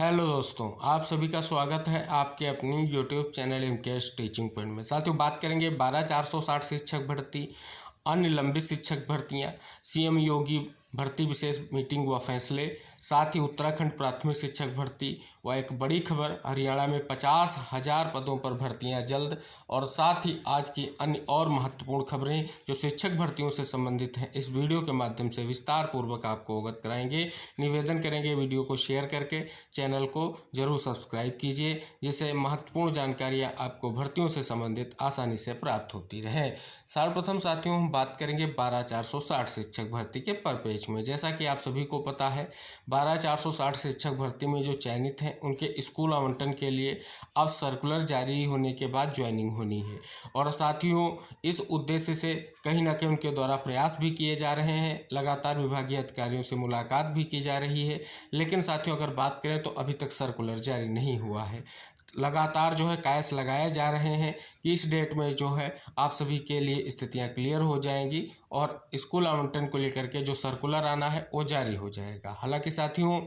Hello दोस्तों, आप सभी का स्वागत है आपके अपनी यूट्यूब चैनल इनकेश टीचिंग पॉइंट में। साथियों, बात करेंगे 12,460 शिक्षक भर्ती, अन्य लंबित शिक्षक भर्तियां, सीएम योगी भर्ती विशेष मीटिंग व फैसले, साथ ही उत्तराखंड प्राथमिक शिक्षक भर्ती व एक बड़ी खबर, हरियाणा में 50,000 पदों पर भर्तियां जल्द, और साथ ही आज की अन्य और महत्वपूर्ण खबरें जो शिक्षक भर्तियों से संबंधित हैं इस वीडियो के माध्यम से विस्तार पूर्वक आपको अवगत कराएंगे। निवेदन करेंगे वीडियो को शेयर करके चैनल को जरूर सब्सक्राइब कीजिए, जिससे महत्वपूर्ण जानकारियाँ आपको भर्तियों से संबंधित आसानी से प्राप्त होती रहे। सर्वप्रथम साथियों, हम बात करेंगे 12,460 शिक्षक भर्ती के पर पेज में। जैसा कि आप सभी को पता है, 12,460 शिक्षक भर्ती में जो चयनित हैं उनके स्कूल आवंटन के लिए अब सर्कुलर जारी होने के बाद ज्वाइनिंग होनी है। और साथियों, इस उद्देश्य से कहीं ना कहीं उनके द्वारा प्रयास भी किए जा रहे हैं, लगातार विभागीय अधिकारियों से मुलाकात भी की जा रही है। लेकिन साथियों, अगर बात करें तो अभी तक सर्कुलर जारी नहीं हुआ है। लगातार जो है कयास लगाए जा रहे हैं कि इस डेट में जो है आप सभी के लिए स्थितियां क्लियर हो जाएंगी और स्कूल आवंटन को लेकर के जो सर्कुलर आना है वो जारी हो जाएगा। हालांकि साथियों,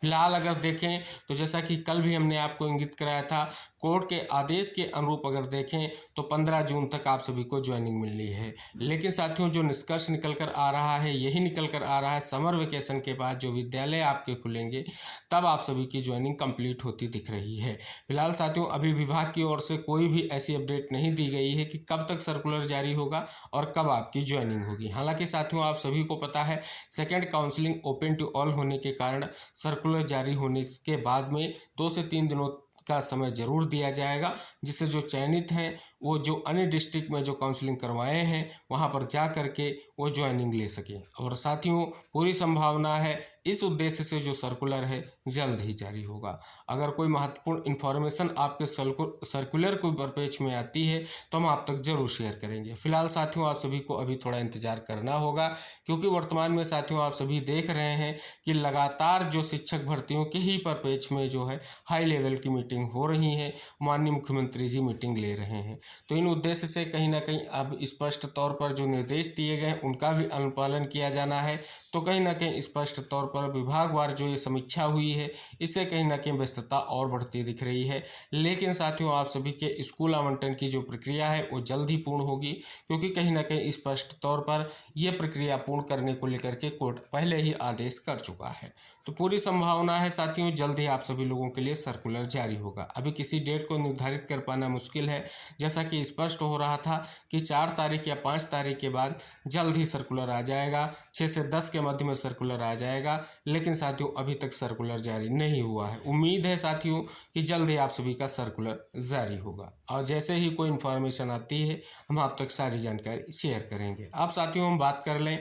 फिलहाल अगर देखें तो जैसा कि कल भी हमने आपको इंगित कराया था, कोर्ट के आदेश के अनुरूप अगर देखें तो 15 जून तक आप सभी को ज्वाइनिंग मिलनी है। लेकिन साथियों, जो निष्कर्ष निकल कर आ रहा है यही निकल कर आ रहा है, समर वेकेशन के बाद जो विद्यालय आपके खुलेंगे तब आप सभी की ज्वाइनिंग कंप्लीट होती दिख रही है। फिलहाल साथियों, अभी विभाग की ओर से कोई भी ऐसी अपडेट नहीं दी गई है कि कब तक सर्कुलर जारी होगा और कब आपकी ज्वाइनिंग होगी। हालांकि साथियों, आप सभी को पता है second counselling open to all होने के कारण सर्कुलर जारी होने के बाद में 2 से 3 दिनों का समय जरूर दिया जाएगा, जिससे जो चयनित हैं वो जो अन्य डिस्ट्रिक्ट में जो काउंसलिंग करवाए हैं वहां पर जा करके वो ज्वाइनिंग ले सकें। और साथियों, पूरी संभावना है इस उद्देश्य से जो सर्कुलर है जल्द ही जारी होगा। अगर कोई महत्वपूर्ण इन्फॉर्मेशन आपके सर्कुलर को पेज में आती है तो हम आप तक जरूर शेयर करेंगे। फिलहाल साथियों, आप सभी को अभी थोड़ा इंतजार करना होगा, क्योंकि वर्तमान में साथियों आप सभी देख रहे हैं कि लगातार जो शिक्षक भर्तियों के ही पर पेज में जो है हाई लेवल की मीटिंग हो रही है, माननीय मुख्यमंत्री जी मीटिंग ले रहे हैं। तो इन उद्देश्य से कहीं ना कहीं अब स्पष्ट तौर पर जो निर्देश दिए गए उनका भी अनुपालन किया जाना है। तो कहीं ना कहीं स्पष्ट तौर पर विभागवार जो ये समीक्षा हुई है इससे कहीं ना कहीं व्यस्तता और बढ़ती दिख रही है। लेकिन साथियों, आप सभी के स्कूल आवंटन की जो प्रक्रिया है वो जल्द ही पूर्ण होगी, क्योंकि कहीं ना कहीं स्पष्ट तौर पर यह प्रक्रिया पूर्ण करने को लेकर के कोर्ट पहले ही आदेश कर चुका है। तो पूरी संभावना है साथियों जल्द ही आप सभी लोगों के लिए सर्कुलर जारी होगा। अभी किसी डेट को निर्धारित कर पाना मुश्किल है, जैसा कि स्पष्ट हो रहा था कि 4 तारीख या 5 तारीख के बाद जल्द ही सर्कुलर आ जाएगा, 6 से 10 के मध्य में सर्कुलर आ जाएगा। लेकिन साथियों, अभी तक सर्कुलर जारी नहीं हुआ है। उम्मीद है साथियों कि जल्द ही आप सभी का सर्कुलर जारी होगा, और जैसे ही कोई इन्फॉर्मेशन आती है हम आप तक सारी जानकारी शेयर करेंगे। अब साथियों, हम बात कर लें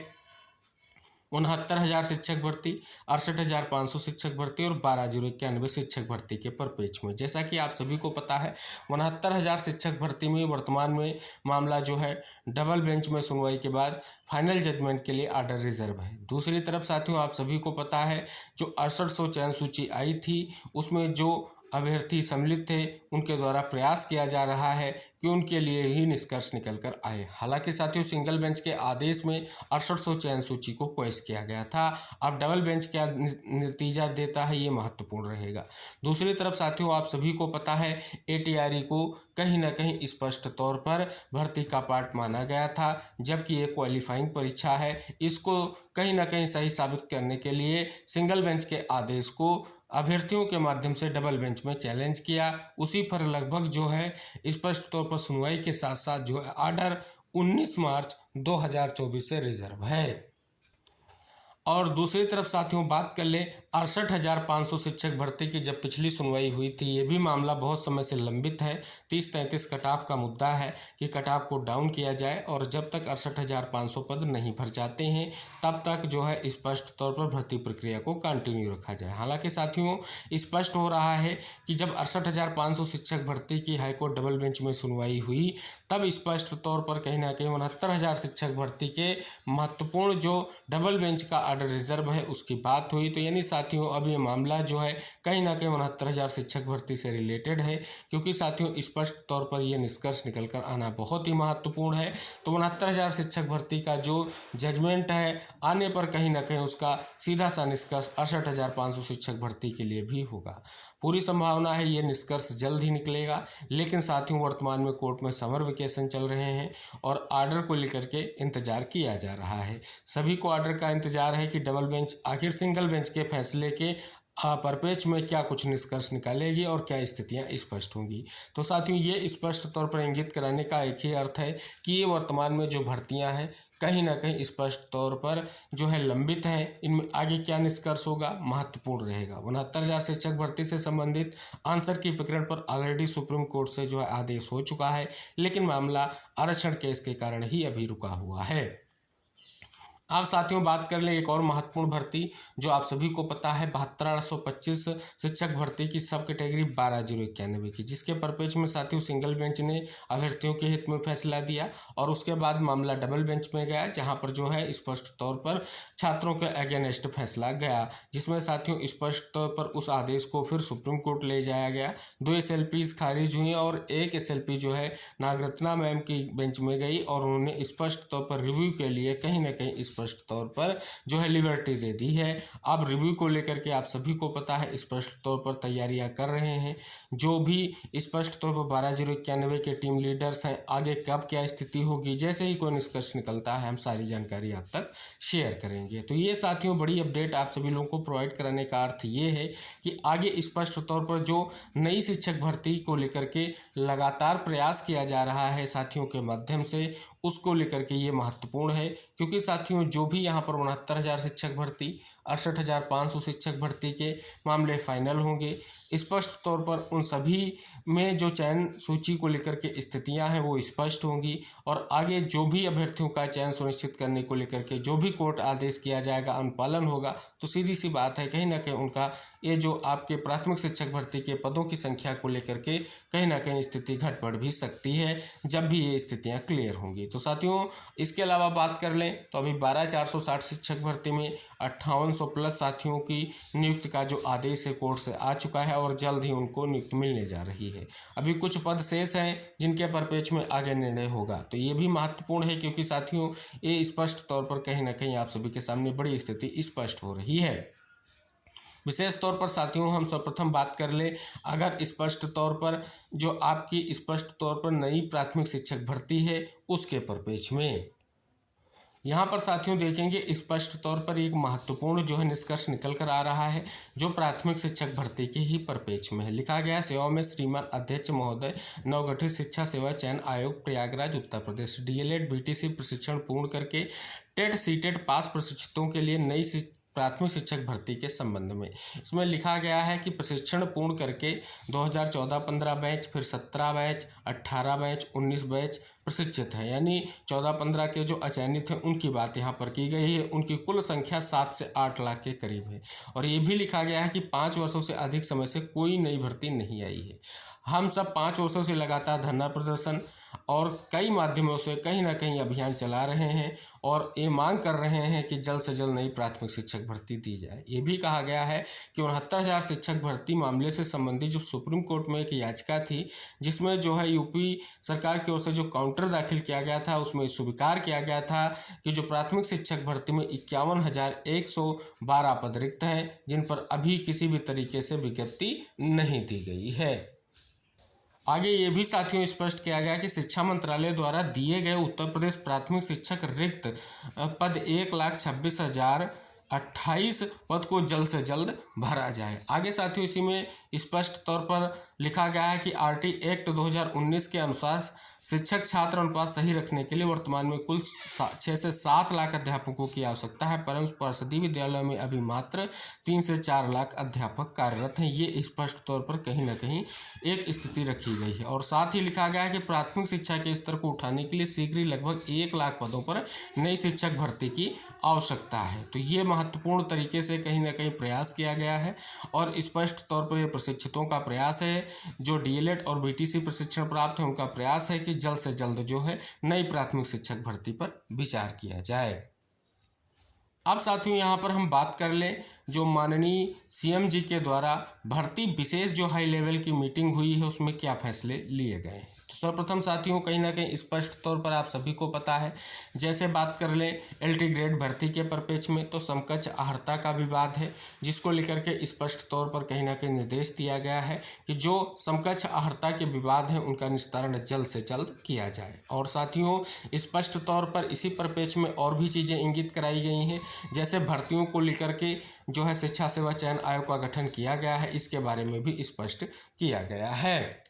69,000 शिक्षक भर्ती, 68,500 शिक्षक भर्ती और 12,091 शिक्षक भर्ती के पर पेज में। जैसा कि आप सभी को पता है, 69,000 शिक्षक भर्ती में वर्तमान में मामला जो है डबल बेंच में सुनवाई के बाद फाइनल जजमेंट के लिए ऑर्डर रिजर्व है। दूसरी तरफ साथियों, आप सभी को पता है जो 6800 चयन सूची आई थी उसमें जो अभ्यर्थी सम्मिलित थे उनके द्वारा प्रयास किया जा रहा है कि उनके लिए ही निष्कर्ष निकल कर आए। हालांकि साथियों, सिंगल बेंच के आदेश में 6800 चयन सूची को क्वेश किया गया था। अब डबल बेंच क्या नतीजा देता है ये महत्वपूर्ण रहेगा। दूसरी तरफ साथियों, आप सभी को पता है ATRE को कहीं ना कहीं स्पष्ट तौर पर भर्ती का पार्ट माना गया था, जबकि ये क्वालिफाइंग परीक्षा है। इसको कहीं ना कहीं सही साबित करने के लिए सिंगल बेंच के आदेश को अभ्यर्थियों के माध्यम से डबल बेंच में चैलेंज किया। उसी पर लगभग जो है स्पष्ट तौर पर सुनवाई के साथ साथ जो है ऑर्डर 19 मार्च 2024 से रिजर्व है। और दूसरी तरफ साथियों, बात कर लें 68,500 शिक्षक भर्ती की जब पिछली सुनवाई हुई थी, ये भी मामला बहुत समय से लंबित है। 30-33 कटाव का मुद्दा है कि कटाव को डाउन किया जाए, और जब तक 68,500 पद नहीं भर जाते हैं तब तक जो है स्पष्ट तौर पर भर्ती प्रक्रिया को कंटिन्यू रखा जाए। हालांकि साथियों, स्पष्ट हो रहा है कि जब 68,500 शिक्षक भर्ती की हाईकोर्ट डबल बेंच में सुनवाई हुई तब स्पष्ट तौर पर कहीं ना कहीं 69,000 शिक्षक भर्ती के महत्वपूर्ण जो डबल बेंच का आर्डर रिजर्व है उसकी बात हुई। तो यानी साथियों अब ये मामला जो है कहीं ना कहीं 69,000 शिक्षक भर्ती से रिलेटेड है, क्योंकि साथियों स्पष्ट तौर पर यह निष्कर्ष निकल कर आना बहुत ही महत्वपूर्ण है। तो 69,000 शिक्षक भर्ती का जो जजमेंट है आने पर कहीं ना कहीं उसका सीधा सा निष्कर्ष 68,500 शिक्षक भर्ती के लिए भी होगा। पूरी संभावना है ये निष्कर्ष जल्द ही निकलेगा, लेकिन साथियों वर्तमान में कोर्ट में समर वेकेशन चल रहे हैं और आर्डर को लेकर के इंतजार किया जा रहा है। सभी को आर्डर का इंतजार है कि डबल बेंच आखिर सिंगल बेंच के फैसले के परिपेक्ष में क्या कुछ निष्कर्ष निकालेगी और क्या स्थितियां स्पष्ट होंगी। तो साथियों ये स्पष्ट तौर पर इंगित कराने का एक ही अर्थ है कि ये वर्तमान में जो भर्तियां हैं कहीं ना कहीं स्पष्ट तौर पर जो है लंबित हैं, इनमें आगे क्या निष्कर्ष होगा महत्वपूर्ण रहेगा। 69,000 शिक्षक भर्ती से संबंधित आंसर की प्रकरण पर ऑलरेडी सुप्रीम कोर्ट से जो है आदेश हो चुका है, लेकिन मामला आरक्षण केस के कारण ही अभी रुका हुआ है। अब साथियों बात कर लें एक और महत्वपूर्ण भर्ती जो आप सभी को पता है 72,825 शिक्षक भर्ती की सब कैटेगरी 12,091 की, जिसके परिपेक्ष में साथियों सिंगल बेंच ने अभ्यर्थियों के हित में फैसला दिया और उसके बाद मामला डबल बेंच में गया, जहां पर जो है स्पष्ट तौर पर छात्रों के अगेंस्ट फैसला गया, जिसमें साथियों स्पष्ट तौर पर उस आदेश को फिर सुप्रीम कोर्ट ले जाया गया। 2 SLPs खारिज हुई और एक SLP जो है नागरत्ना मैम की बेंच में गई और उन्होंने स्पष्ट तौर पर रिव्यू के लिए कहीं ना कहीं स्पष्ट तौर पर जो है लिबर्टी दे दी है। अब रिव्यू को लेकर के आप सभी को पता है स्पष्ट तौर पर तैयारियां कर रहे हैं, जो भी स्पष्ट तौर पर 12,091 के टीम लीडर्स हैं, आगे कब क्या स्थिति होगी जैसे ही कोई निष्कर्ष निकलता है हम सारी जानकारी आप तक शेयर करेंगे। तो ये साथियों बड़ी अपडेट आप सभी लोगों को प्रोवाइड कराने का अर्थ ये है कि आगे स्पष्ट तौर पर जो नई शिक्षक भर्ती को लेकर के लगातार प्रयास किया जा रहा है साथियों के माध्यम से, उसको लेकर के ये महत्वपूर्ण है, क्योंकि साथियों जो भी यहाँ पर 69,000 शिक्षक भर्ती 68,500 शिक्षक भर्ती के मामले फाइनल होंगे, स्पष्ट तौर पर उन सभी में जो चयन सूची को लेकर के स्थितियां हैं वो स्पष्ट होंगी और आगे जो भी अभ्यर्थियों का चयन सुनिश्चित करने को लेकर के जो भी कोर्ट आदेश किया जाएगा अनुपालन होगा, तो सीधी सी बात है कहीं ना कहीं उनका ये जो आपके प्राथमिक शिक्षक भर्ती के पदों की संख्या को लेकर के कहीं ना कहीं स्थिति घट बढ़ भी सकती है जब भी ये स्थितियां क्लियर होंगी। तो साथियों इसके अलावा बात कर लें तो अभी 12,460 शिक्षक भर्ती में 5800 प्लस साथियों की नियुक्ति का जो आदेश है कोर्ट से आ चुका है और जल्द ही उनको नियुक्ति मिलने जा रही है। अभी कुछ पद शेष हैं जिनके परिपेक्ष में आगे निर्णय होगा, तो ये भी महत्वपूर्ण है क्योंकि साथियों ये स्पष्ट तौर पर कहीं ना कहीं आप सभी के सामने बड़ी स्थिति स्पष्ट हो रही है। विशेष तौर पर साथियों हम सर्वप्रथम बात कर ले अगर स्पष्ट तौर पर जो आपकी स्पष्ट तौर पर नई प्राथमिक शिक्षक भर्ती है उसके परिपेक्ष में यहाँ पर साथियों देखेंगे स्पष्ट तौर पर एक महत्वपूर्ण जो है निष्कर्ष निकल कर आ रहा है जो प्राथमिक शिक्षक भर्ती के ही परिपेक्ष में है। लिखा गया सेवा में श्रीमान अध्यक्ष महोदय नवगठित शिक्षा सेवा चयन आयोग प्रयागराज उत्तर प्रदेश DLED BTC प्रशिक्षण पूर्ण करके टेट सीटेट पास प्रशिक्षितों के लिए नई प्राथमिक शिक्षक भर्ती के संबंध में इसमें लिखा गया है कि प्रशिक्षण पूर्ण करके 2014-15 बैच, फिर 17 बैच, 18 बैच, 19 बैच प्रशिक्षित है, यानी 14-15 के जो अचयनित हैं उनकी बात यहाँ पर की गई है। उनकी कुल संख्या 7 से 8 लाख के करीब है और ये भी लिखा गया है कि 5 वर्षों से अधिक समय से कोई नई भर्ती नहीं आई है। हम सब 5 वर्षों से लगातार धरना प्रदर्शन और कई माध्यमों से कहीं ना कहीं अभियान चला रहे हैं और ये मांग कर रहे हैं कि जल्द से जल्द नई प्राथमिक शिक्षक भर्ती दी जाए। ये भी कहा गया है कि 69,000 शिक्षक भर्ती मामले से संबंधित जो सुप्रीम कोर्ट में एक याचिका थी जिसमें जो है यूपी सरकार की ओर से जो काउंटर दाखिल किया गया था उसमें स्वीकार किया गया था कि जो प्राथमिक शिक्षक भर्ती में 51,112 पद रिक्त हैं जिन पर अभी किसी भी तरीके से विज्ञप्ति नहीं दी गई है। आगे ये भी साथियों स्पष्ट किया गया कि शिक्षा मंत्रालय द्वारा दिए गए उत्तर प्रदेश प्राथमिक शिक्षक रिक्त पद 1,26,028 पद को जल्द से जल्द भरा जाए। आगे साथियों इसी में स्पष्ट तौर पर लिखा गया है कि RT एक्ट 2019 के अनुसार शिक्षक छात्र अनुपात सही रखने के लिए वर्तमान में कुल 6 से 7 लाख अध्यापकों की आवश्यकता है, परंतु परिषदीय विद्यालयों में अभी मात्र 3 से 4 लाख अध्यापक कार्यरत हैं। ये स्पष्ट तौर पर कहीं ना कहीं एक स्थिति रखी गई है और साथ ही लिखा गया है कि प्राथमिक शिक्षा के स्तर को उठाने के लिए शीघ्र ही लगभग 1 लाख पदों पर नई शिक्षक भर्ती की आवश्यकता है। तो ये महत्वपूर्ण तरीके से कहीं ना कहीं प्रयास किया गया है और स्पष्ट तौर पर यह प्रशिक्षितों का प्रयास है, जो DLED और BTC प्रशिक्षण प्राप्त है उनका प्रयास है कि जल्द से जल्द जो है नई प्राथमिक शिक्षक भर्ती पर विचार किया जाए। अब साथियों यहाँ पर हम बात कर लें जो माननीय सीएम जी के द्वारा भर्ती विशेष जो हाई लेवल की मीटिंग हुई है उसमें क्या फैसले लिए गए हैं। तो सर्वप्रथम साथियों कहीं ना कहीं स्पष्ट तौर पर आप सभी को पता है, जैसे बात कर लें एलटी ग्रेड भर्ती के परिप्रेक्ष्य में तो समकक्ष अहर्ता का विवाद है, जिसको लेकर के स्पष्ट तौर पर कहीं ना कहीं निर्देश दिया गया है कि जो समकक्ष अहर्ता के विवाद हैं उनका निस्तारण जल्द से जल्द किया जाए। और साथियों स्पष्ट तौर पर इसी परिप्रेक्ष्य में और भी चीज़ें इंगित कराई गई हैं, जैसे भर्तियों को लेकर के जो है शिक्षा सेवा चयन आयोग का गठन किया गया है, इसके बारे में भी स्पष्ट किया गया है।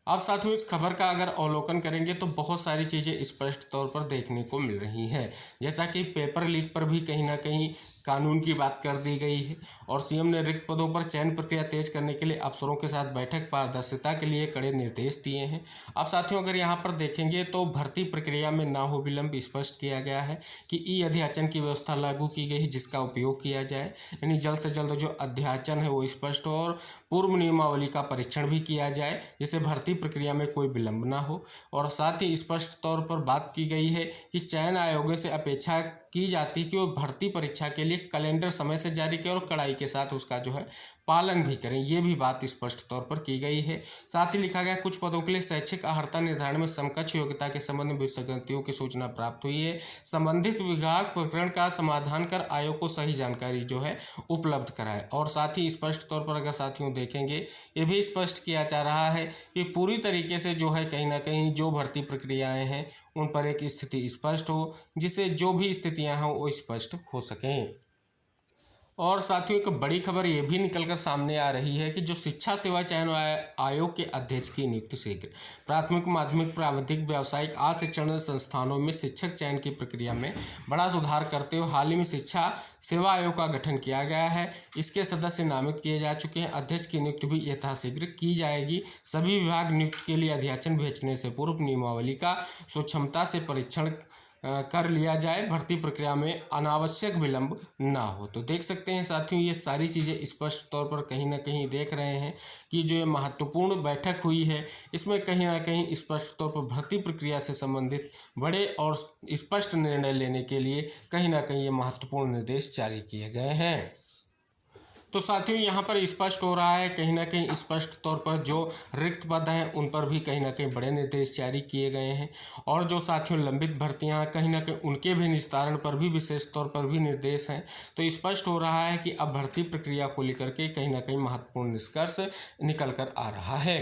अब साथियों इस खबर का अगर अवलोकन करेंगे तो बहुत सारी चीज़ें स्पष्ट तौर पर देखने को मिल रही हैं, जैसा कि पेपर लीक पर भी कहीं ना कहीं कानून की बात कर दी गई है और सीएम ने रिक्त पदों पर चयन प्रक्रिया तेज करने के लिए अफसरों के साथ बैठक पारदर्शिता के लिए कड़े निर्देश दिए हैं। अब साथियों अगर यहाँ पर देखेंगे तो भर्ती प्रक्रिया में ना हो विलंब स्पष्ट किया गया है कि ई अध्याचन की व्यवस्था लागू की गई है जिसका उपयोग किया जाए, यानी जल्द से जल्द जो अध्याचन है वो स्पष्ट हो और पूर्व नियमावली का परीक्षण भी किया जाए जिससे भर्ती प्रक्रिया में कोई विलंब ना हो। और साथ ही स्पष्ट तौर पर बात की गई है कि चयन आयोगों से अपेक्षा की जाती कि वो भर्ती परीक्षा के लिए कैलेंडर समय से जारी करें और कड़ाई के साथ उसका जो है पालन भी करें, ये भी बात स्पष्ट तौर पर की गई है। साथ ही लिखा गया कुछ पदों के लिए शैक्षिक अहर्ता निर्धारण में समकक्ष योग्यता के संबंध में विसंगतियों की सूचना प्राप्त हुई है। संबंधित विभाग प्रकरण का समाधान कर आयोग को सही जानकारी जो है उपलब्ध कराए। और साथ ही स्पष्ट तौर पर अगर साथियों देखेंगे ये भी स्पष्ट किया जा रहा है कि पूरी तरीके से जो है कहीं ना कहीं जो भर्ती प्रक्रियाएं हैं उन पर एक स्थिति स्पष्ट हो, जिससे जो भी स्थितियां हों वो स्पष्ट हो सकें। और साथियों एक बड़ी खबर ये भी निकलकर सामने आ रही है कि जो शिक्षा सेवा चयन आयोग के अध्यक्ष की नियुक्ति शीघ्र प्राथमिक माध्यमिक प्राविधिक व्यावसायिक आर्ट शिक्षण संस्थानों में शिक्षक चयन की प्रक्रिया में बड़ा सुधार करते हुए हाल ही में शिक्षा सेवा आयोग का गठन किया गया है। इसके सदस्य नामित किए जा चुके हैं। अध्यक्ष की नियुक्ति भी यथाशीघ्र की जाएगी। सभी विभाग नियुक्ति के लिए अध्याचन भेजने से पूर्व नियमावली का स्वक्षमता से परीक्षण कर लिया जाए, भर्ती प्रक्रिया में अनावश्यक विलंब ना हो। तो देख सकते हैं साथियों ये सारी चीज़ें स्पष्ट तौर पर कहीं ना कहीं देख रहे हैं कि जो ये महत्वपूर्ण बैठक हुई है इसमें कहीं ना कहीं स्पष्ट तौर पर भर्ती प्रक्रिया से संबंधित बड़े और स्पष्ट निर्णय लेने के लिए कहीं ना कहीं ये महत्वपूर्ण निर्देश जारी किए गए हैं। तो साथियों यहाँ पर स्पष्ट हो रहा है कहीं ना कहीं स्पष्ट तौर पर जो रिक्त पद हैं उन पर भी कहीं ना कहीं बड़े निर्देश जारी किए गए हैं और जो साथियों लंबित भर्तियाँ कहीं ना कहीं उनके भी निस्तारण पर भी विशेष तौर पर भी निर्देश हैं। तो स्पष्ट हो रहा है कि अब भर्ती प्रक्रिया को लेकर के कहीं ना कहीं महत्वपूर्ण निष्कर्ष निकल कर आ रहा है।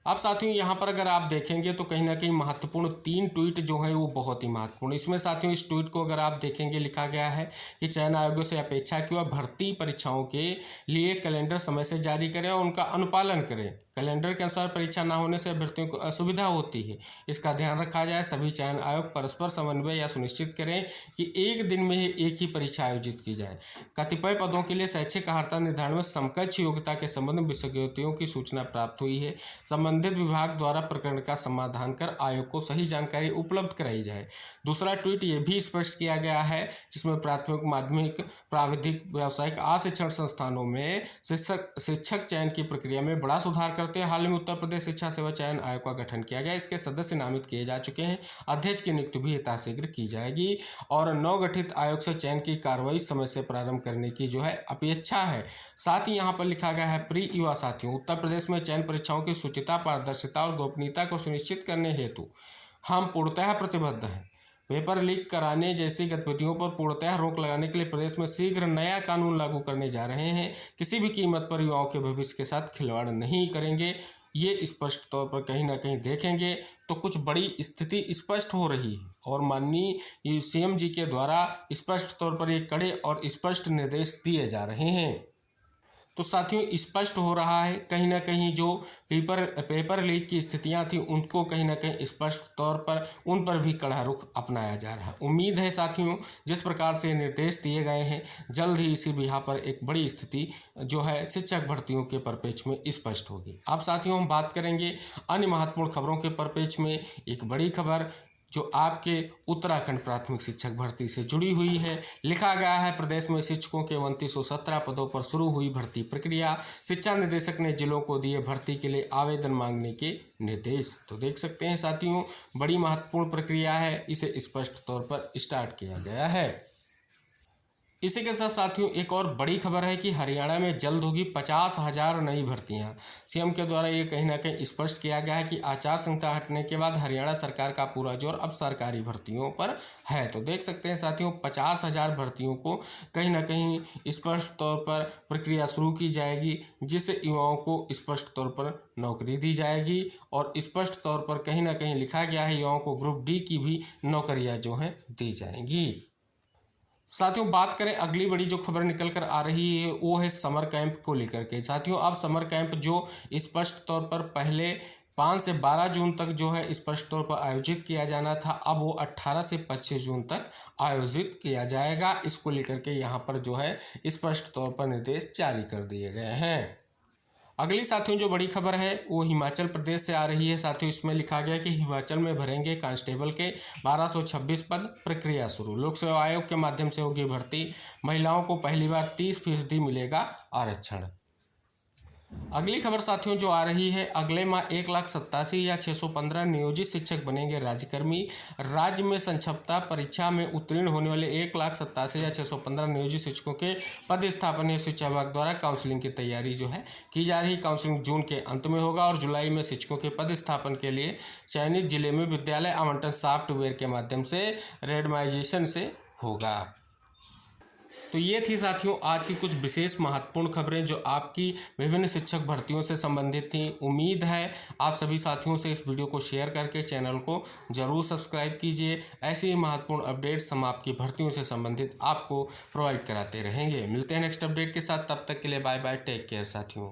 अब साथियों यहाँ पर अगर आप देखेंगे तो कहीं ना कहीं महत्वपूर्ण 3 ट्वीट जो है वो बहुत ही महत्वपूर्ण। इसमें साथियों इस ट्वीट को अगर आप देखेंगे लिखा गया है कि चयन आयोगों से अपेक्षा की वह भर्ती परीक्षाओं के लिए कैलेंडर समय से जारी करें और उनका अनुपालन करें। कैलेंडर के अनुसार परीक्षा न होने से अभ्यर्थियों को असुविधा होती है, इसका ध्यान रखा जाए। सभी चयन आयोग परस्पर समन्वय या सुनिश्चित करें कि एक दिन में एक ही परीक्षा आयोजित की जाए। कतिपय पदों के लिए शैक्षिक अहर्ता निर्धारण में समकक्ष योग्यता के संबंध में विसंगतियों की सूचना प्राप्त हुई है। संबंधित विभाग द्वारा प्रकरण का समाधान कर आयोग को सही जानकारी उपलब्ध कराई जाए। दूसरा ट्वीट ये भी स्पष्ट किया गया है जिसमें प्राथमिक माध्यमिक प्राविधिक व्यावसायिक आर्ट शिक्षण संस्थानों में शिक्षक चयन की प्रक्रिया में बड़ा सुधार करते हैं। हाल ही में उत्तर प्रदेश शिक्षा सेवा चयन आयोग का गठन किया गया। इसके सदस्य नामित किए जा चुके हैं। अध्यक्ष की नियुक्ति भी यथाशीघ्र की जाएगी और नवगठित आयोग से चयन की कार्रवाई समय से प्रारंभ करने की जो है अपेक्षा है। साथ ही यहाँ पर लिखा गया है प्रिय युवा साथियों, उत्तर प्रदेश में चयन परीक्षाओं की शुचिता पारदर्शिता और गोपनीयता को सुनिश्चित करने हेतु हम पूर्णतः प्रतिबद्ध हैं। पेपर लीक कराने जैसी गतिविधियों पर पूर्णतः रोक लगाने के लिए प्रदेश में शीघ्र नया कानून लागू करने जा रहे हैं। किसी भी कीमत पर युवाओं के भविष्य के साथ खिलवाड़ नहीं करेंगे। ये स्पष्ट तौर पर कहीं ना कहीं देखेंगे तो कुछ बड़ी स्थिति स्पष्ट हो रही है और माननीय सीएम जी के द्वारा स्पष्ट तौर पर ये कड़े और स्पष्ट निर्देश दिए जा रहे हैं। तो साथियों स्पष्ट हो रहा है कहीं ना कहीं जो पेपर लीक की स्थितियां थी उनको कहीं ना कहीं स्पष्ट तौर पर उन पर भी कड़ा रुख अपनाया जा रहा है। उम्मीद है साथियों जिस प्रकार से निर्देश दिए गए हैं जल्द ही इसी बिहा पर एक बड़ी स्थिति जो है शिक्षक भर्तियों के परिप्रेक्ष्य में स्पष्ट होगी। अब साथियों हम बात करेंगे अन्य महत्वपूर्ण खबरों के परिप्रेक्ष्य में। एक बड़ी खबर जो आपके उत्तराखंड प्राथमिक शिक्षक भर्ती से जुड़ी हुई है। लिखा गया है प्रदेश में शिक्षकों के 2917 पदों पर शुरू हुई भर्ती प्रक्रिया। शिक्षा निदेशक ने जिलों को दिए भर्ती के लिए आवेदन मांगने के निर्देश। तो देख सकते हैं साथियों बड़ी महत्वपूर्ण प्रक्रिया है, इसे स्पष्ट तौर पर स्टार्ट किया गया है। इसी के साथ साथियों एक और बड़ी खबर है कि हरियाणा में जल्द होगी 50,000 नई भर्तियां। सीएम के द्वारा ये कहीं ना कहीं स्पष्ट किया गया है कि आचार संहिता हटने के बाद हरियाणा सरकार का पूरा जोर अब सरकारी भर्तियों पर है। तो देख सकते हैं साथियों 50,000 भर्तियों को कहीं ना कहीं स्पष्ट तौर पर प्रक्रिया शुरू की जाएगी, जिससे युवाओं को स्पष्ट तौर पर नौकरी दी जाएगी। और स्पष्ट तौर पर कहीं ना कहीं लिखा गया है युवाओं को ग्रुप डी की भी नौकरियां जो हैं दी जाएंगी। साथियों बात करें अगली बड़ी जो खबर निकल कर आ रही है वो है समर कैंप को लेकर के। साथियों अब समर कैंप जो स्पष्ट तौर पर पहले 5 से 12 जून तक जो है स्पष्ट तौर पर आयोजित किया जाना था, अब वो 18 से 25 जून तक आयोजित किया जाएगा। इसको लेकर के यहाँ पर जो है स्पष्ट तौर पर निर्देश जारी कर दिए गए हैं। अगली साथियों जो बड़ी खबर है वो हिमाचल प्रदेश से आ रही है। साथियों इसमें लिखा गया कि हिमाचल में भरेंगे कांस्टेबल के 1226 पद, प्रक्रिया शुरू। लोक सेवा आयोग के माध्यम से होगी भर्ती, महिलाओं को पहली बार 30% मिलेगा आरक्षण। अगली खबर साथियों जो आ रही है, अगले माह 1,87,615 नियोजित शिक्षक बनेंगे राज्यकर्मी। राज्य में संक्षिप्ता परीक्षा में उत्तीर्ण होने वाले 1,87,615 नियोजित शिक्षकों के पदस्थापन हेतु शिक्षा विभाग द्वारा काउंसलिंग की तैयारी जो है की जा रही। काउंसलिंग जून के अंत में होगा और जुलाई में शिक्षकों के पदस्थापन के लिए चयनित जिले में विद्यालय आवंटन सॉफ्टवेयर के माध्यम से रेंडमाइजेशन से होगा। तो ये थी साथियों आज की कुछ विशेष महत्वपूर्ण खबरें जो आपकी विभिन्न शिक्षक भर्तियों से संबंधित थी। उम्मीद है आप सभी साथियों से इस वीडियो को शेयर करके चैनल को जरूर सब्सक्राइब कीजिए। ऐसे ही महत्वपूर्ण अपडेट्स हम आपकी भर्तियों से संबंधित आपको प्रोवाइड कराते रहेंगे। मिलते हैं नेक्स्ट अपडेट के साथ, तब तक के लिए बाय बाय, टेक केयर साथियों।